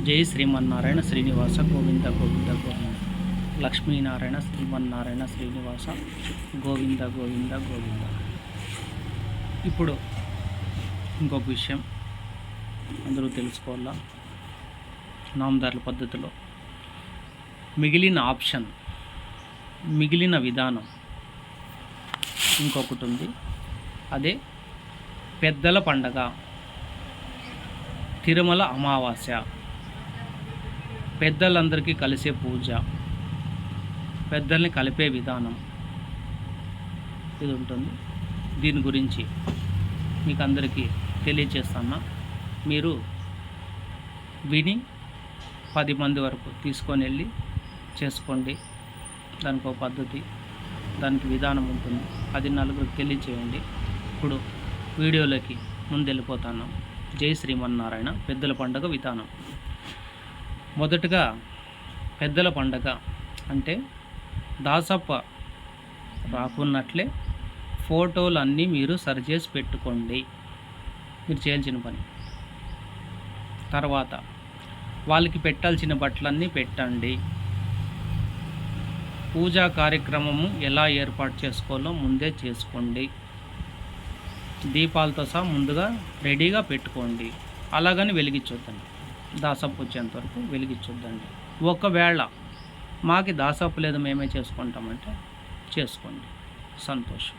జై శ్రీమన్నారాయణ శ్రీనివాస గోవింద గోవింద గోవింద. లక్ష్మీనారాయణ శ్రీమన్నారాయణ శ్రీనివాస గోవింద గోవింద గోవింద. ఇప్పుడు ఇంకొక విషయం అందరూ తెలుసుకోవాలా. నామదారుల పద్ధతిలో మిగిలిన ఆప్షన్, మిగిలిన విధానం ఇంకొకటి ఉంది. అదే పెద్దల పండగ, తిరుమల అమావాస్య, పెద్దలందరికీ కలిసే పూజ, పెద్దల్ని కలిపే విధానం ఇది ఉంటుంది. దీని గురించి మీకు అందరికీ తెలియచేస్తున్నా. మీరు విని 10 మంది వరకు తీసుకొని వెళ్ళి చేసుకోండి. దానికి ఒక పద్ధతి, దానికి విధానం ఉంటుంది. అది నలుగురికి తెలియచేయండి. ఇప్పుడు వీడియోలోకి ముందెళ్ళిపోతాను. జై శ్రీమన్నారాయణ. పెద్దల పండగ విధానం. మొదటగా పెద్దల పండగ అంటే దాసప్ప రాకున్నట్లే ఫోటోలు అన్నీ మీరు సరిచేసి పెట్టుకోండి. మీరు చేయాల్సిన పని. తర్వాత వాళ్ళకి పెట్టాల్సిన బట్టలన్నీ పెట్టండి. పూజా కార్యక్రమము ఎలా ఏర్పాటు చేసుకోవాలో ముందే చేసుకోండి. దీపాలతో సహా ముందుగా రెడీగా పెట్టుకోండి. అలాగని వెలిగించొద్దండి. దాసప్పు వచ్చేంత వరకు వెలిగించొద్దండి. ఒకవేళ మాకి దాసప్పు లేదు మేమే చేసుకుంటామంటే చేసుకోండి, సంతోషం.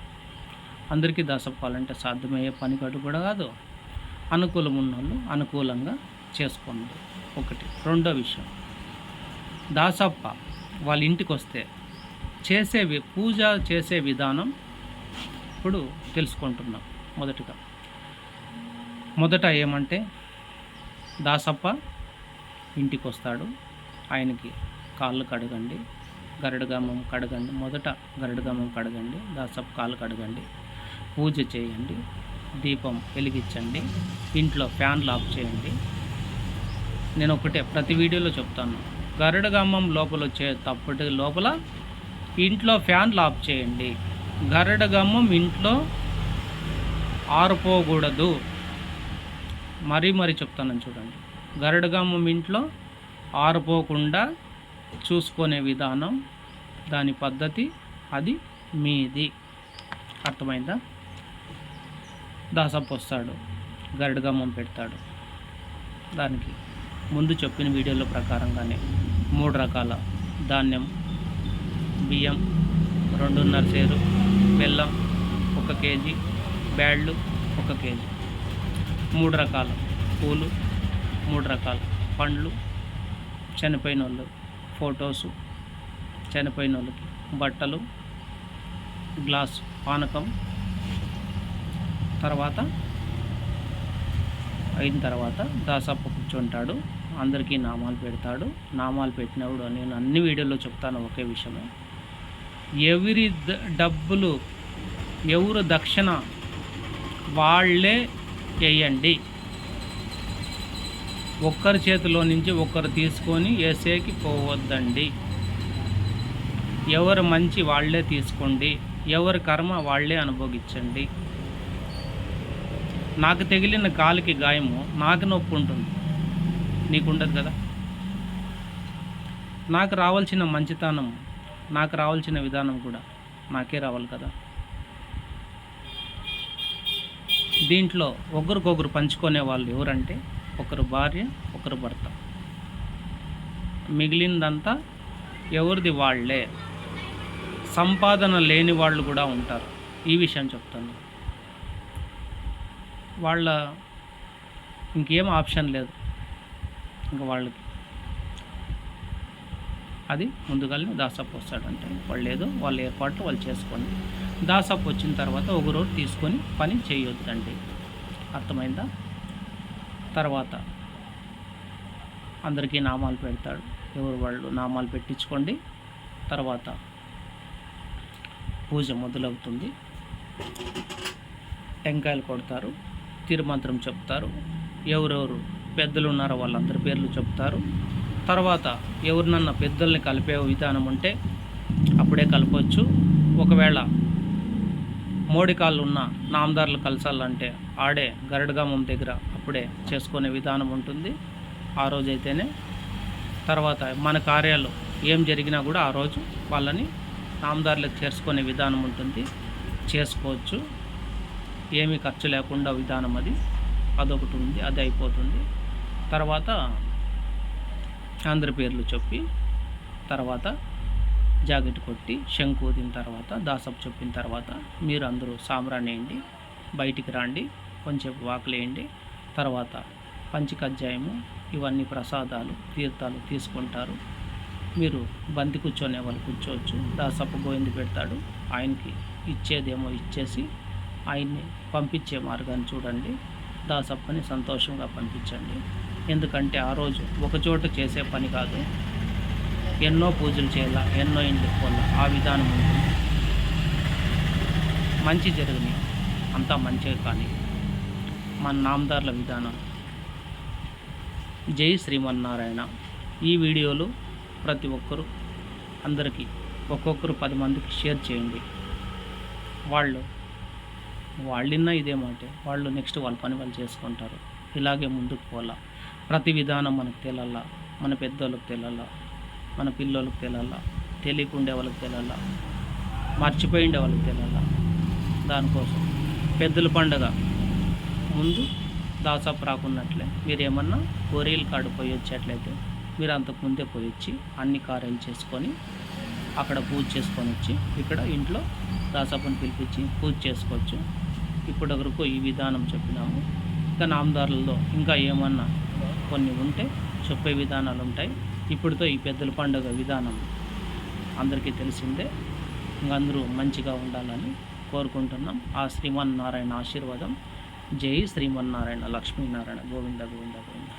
అందరికీ దాసప్పాలంటే సాధ్యమయ్యే పని కాదు కూడా కాదు. అనుకూలం ఉన్నోళ్ళు అనుకూలంగా చేసుకోండి. ఒకటి. రెండో విషయం, దాసప్ప వాళ్ళ ఇంటికి వస్తే పూజ చేసే విధానం ఇప్పుడు తెలుసుకుంటున్నాం. మొదట ఏమంటే దాసప్ప ఇంటికి వస్తాడు. ఆయనకి కాళ్ళు కడగండి, గరుడగమ్మం కడగండి. మొదట గరుడగమ్మం కడగండి, దాసప్ప కాళ్ళు కడగండి, పూజ చేయండి, దీపం వెలిగించండి, ఇంట్లో ఫ్యాన్లు ఆఫ్ చేయండి. నేను ఒకటే ప్రతి వీడియోలో చెప్తాను, గరుడగమ్మం లోపల వచ్చే తప్పటి లోపల ఇంట్లో ఫ్యాన్లు ఆఫ్ చేయండి. గరుడగమ్మం ఇంట్లో ఆరిపోకూడదు. మరీ చెప్తాను చూడండి. గరుడగమ్మం ఇంట్లో ఆరిపోకుండా చూసుకునే విధానం, దాని పద్ధతి అది మీది. అర్థమైందా? దాసప్ప వస్తాడు, గరుడగమ్మం పెడతాడు. దానికి ముందు చెప్పిన వీడియోల ప్రకారంగానే 3 రకాల ధాన్యం, బియ్యం 2.5 సేరు, బెల్లం 1 కేజీ, బ్యాళ్ళు 1 కేజీ, 3 రకాల పూలు, 3 రకాల పండ్లు, చనిపోయిన వాళ్ళు ఫొటోసు, చనిపోయిన వాళ్ళకి బట్టలు, గ్లాస్ పానకం. అయిన తర్వాత దాసప్ప కూర్చుంటాడు, అందరికీ నామాలు పెడతాడు. నామాలు పెట్టినప్పుడు నేను అన్ని వీడియోలో చెప్తాను ఒకే విషయమే, ఎవరి డబ్బులు ఎవరు దక్షిణ వాళ్ళే వేయండి. ఒక్కరి చేతిలో నుంచి ఒక్కరు తీసుకొని వేసేకి పోవద్దండి. ఎవరు మంచి వాళ్ళే తీసుకోండి, ఎవరి కర్మ వాళ్ళే అనుభవించండి. నాకు తగిలిన కాలికి గాయము నాకు నొప్పి ఉంటుంది, నీకు ఉండదు కదా. నాకు రావాల్సిన మంచితనం, నాకు రావాల్సిన విధానం కూడా నాకే రావాలి కదా. దీంట్లో ఒకరికొకరు పంచుకునే వాళ్ళు ఎవరంటే ఒకరు భార్య, ఒకరు భర్త. మిగిలిందంతా ఎవరిది వాళ్ళే. సంపాదన లేని వాళ్ళు కూడా ఉంటారు. ఈ విషయం చెప్తాను. వాళ్ళ ఇంకేం ఆప్షన్ లేదు ఇంకా వాళ్ళకి. అది ముందుగానే దాసప్ప వస్తాడంటే వాళ్ళు ఏదో వాళ్ళ ఏర్పాట్లు వాళ్ళు చేసుకోండి. దాసప్ప వచ్చిన తర్వాత ఒకరోజు తీసుకొని పని చేయొద్దండి. అర్థమైందా? తర్వాత అందరికీ నామాలు పెడతాడు. ఎవరు వాళ్ళు నామాలు పెట్టించుకోండి. తర్వాత పూజ మొదలవుతుంది. టెంకాయలు కొడతారు, తిరుమంత్రం చెప్తారు. ఎవరెవరు పెద్దలు ఉన్నారో వాళ్ళందరి పేర్లు చెప్తారు. తర్వాత ఎవరినన్నా పెద్దల్ని కలిపే విధానం ఉంటే అప్పుడే కలపవచ్చు. ఒకవేళ మోడికాళ్ళు ఉన్న నామదారులు కలసాలంటే ఆడే గరుడగమ్మం దగ్గర అప్పుడే చేసుకునే విధానం ఉంటుంది. ఆ రోజైతేనే. తర్వాత మన కార్యాలు ఏం జరిగినా కూడా ఆ రోజు వాళ్ళని నామదారులకు చేర్చుకునే విధానం ఉంటుంది, చేసుకోవచ్చు. ఏమీ ఖర్చు లేకుండా విధానం అదొకటి ఉంది, అది అయిపోతుంది. తర్వాత అందరి పేర్లు చెప్పి తర్వాత జాకెట్ కొట్టి శంకు ఊదిన తర్వాత దాసపు చెప్పిన తర్వాత మీరు అందరూ సాంబ్రాణి వేయండి, బయటికి రండి, కొంచెం వాకులేయండి. తర్వాత పంచకజ్జాయము ఇవన్నీ ప్రసాదాలు తీర్థాలు తీసుకుంటారు. మీరు బంతి కూర్చొనే వాళ్ళు కూర్చోవచ్చు. దాసప్ప గోవింది పెడతాడు, ఆయనకి ఇచ్చేదేమో ఇచ్చేసి ఆయన్ని పంపించే మార్గాన్ని చూడండి. దాసప్పని సంతోషంగా పంపించండి. ఎందుకంటే ఆ రోజు ఒకచోట చేసే పని కాదు, ఎన్నో పూజలు చేయాల, ఎన్నో ఇంటికి పోవాల, ఆ విధానం ఉంటుంది. మంచి జరిగినాయి, అంతా మంచిగా కానీ మన నామదారుల విధానం. జై శ్రీమన్నారాయణ. ఈ వీడియోలు ప్రతి ఒక్కరూ అందరికీ ఒక్కొక్కరు 10 మందికి షేర్ చేయండి. వాళ్ళిన్నా ఇదే మాటే, వాళ్ళు నెక్స్ట్ వాళ్ళ పని వాళ్ళు చేసుకుంటారు. ఇలాగే ముందుకు పోలా. ప్రతి విధానం మనకు తెలాలా, మన పెద్దోళ్ళకి తెలాలా, మన పిల్లోళ్ళకి తెలాలా, తెలియకుండే వాళ్ళకి తెలాలా, మర్చిపోయిండే వాళ్ళకి తెలాలా. దానికోసం పెద్దల పండగ ముందు దాసపు రాకున్నట్లే మీరు ఏమన్నా కోరియల్ కార్డు పోయి వచ్చేట్లయితే మీరు అంతకుముందే పోయి వచ్చి అన్ని కార్యాలు చేసుకొని అక్కడ పూజ చేసుకొని వచ్చి ఇక్కడ ఇంట్లో దాసప్పని పిలిపించి పూజ చేసుకోవచ్చు. ఇప్పటి వరకు ఈ విధానం చెప్పినాము. ఇంకా నామదారులలో ఇంకా ఏమన్నా కొన్ని ఉంటే చెప్పే విధానాలు ఉంటాయి. ఇప్పుడుతో ఈ పెద్దల పండుగ విధానం అందరికీ తెలిసిందే. ఇంకా అందరూ మంచిగా ఉండాలని కోరుకుంటున్నాం. ఆ శ్రీమన్నారాయణ ఆశీర్వాదం. జై శ్రీమన్నారాయణ, లక్ష్మీనారాయణ, గోవింద గోవింద గోవింద.